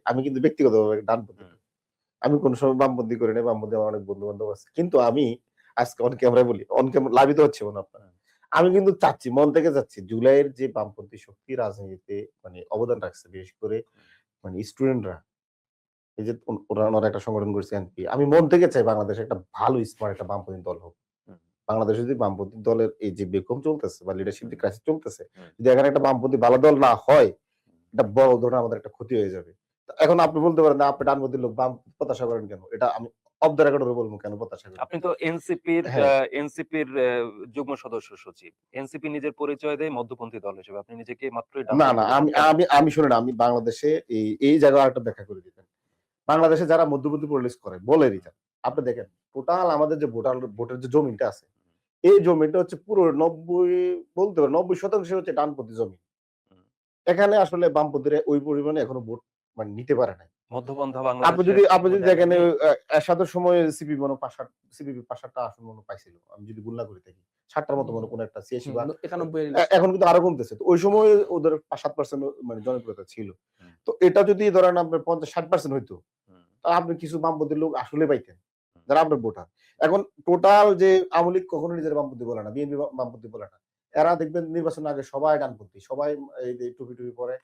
আমি কিন্তু ব্যক্তিগতভাবে ডানপন্থী। আমি কোন সময় বামপন্থী করি নাই। বামপন্থী আমার অনেক বন্ধু-বান্ধব আছে। কিন্তু আমি আজকে অন ক্যামেরায় বলি, অন ক্যামেরা লাভই তো হচ্ছে না আপনার। আমি কিন্তু চাচ্ছি, মন থেকে চাচ্ছি জুলাইয়ের যে বামপন্থী শক্তি রাজনীতিতে মানে অবদান রাখছে, বিশেষ করে মানে স্টুডেন্টরা এই যে ওনারা একটা সংগঠন করছে এনপি। আমি মন থেকে চাই বাংলাদেশে একটা ভালো স্মার্ট একটা বামপন্থী দল হোক। বাংলাদেশে যদি বামপন্থী দলের এই যে বেকম চলতেছে বা লিডারশিপ যে ক্রাইসিস চলতেছে, যদি এখানে একটা বামপন্থী ভালো দল না হয়, এটা বড় ধরনের আমাদের একটা ক্ষতি হয়ে যাবে। তো এখন আপনি বলতে পারেন, আপনি ডানপন্থী লোক বাম প্রত্যাশা করেন কেন? এটা আমি অফ দ্যা রেকর্ড বলব কেন প্রত্যাশা করি। আপনি তো এনসিপির হ্যাঁ, যুগ্ম সদস্য সচিব। এনসিপি নিজের পরিচয় দেয় মধ্যপন্থী দল হিসেবে। আপনি নিজেকে মাত্রই না, ডানপন্থী না, বলে আমি দাবি করেন। আমি আমি শুনেন, আমি বাংলাদেশে এই জায়গায় আরেকটা ব্যাখ্যা করে দিতেন। বাংলাদেশে যারা মধ্যপন্থী পলিটিক্স করে বলে রিজার্ভ। আপনি দেখেন টোটাল আমাদের যে ভোটের যে জমিনটা আছে, এই জমিটা হচ্ছে পুরো ৯০ বলতে পারেন ৯০% হচ্ছে ডানপন্থী জমি। হুম। এখানে আসলে বামপন্থীরা ওই পরিমাণে এখনো ভোট মানে নিতে পারে নাই। মধ্যপন্থা আপনি বাংলাদেশে যদি আপনি এখনো যদি দেখেন দেয়নি। এরশাদের সময় সিপিবি ৫-৭ টা আসন মনে হয় পাইছিল। আমি যদি ভুল না করে থাকি। ৭ টার মতো হুম, মনে হয় কোন একটা ৮৬ বা ৯১ এর এখন কিন্তু আরো কমতেছে। তো ওই সময় ওদের ৫-৭% মানে জনপ্রিয়তা ছিল। হুম, তো এটা যদি ধরেন আপনার ৫০-৬০% হইতো, হুম, তাহলে আপনি কিছু বামপন্থী লোক আসলে পাইতেন। হুম, যারা আপনার ভোটার। এখন টোটাল যে আওয়ামী লীগ কখনো নিজেরা বামপন্থী বলে না, বিএনপি বামপন্থী বলে না। এরা দেখবেন নির্বাচনের আগে সবাই ডানপন্থী। সবাই এই যে টুপি পরে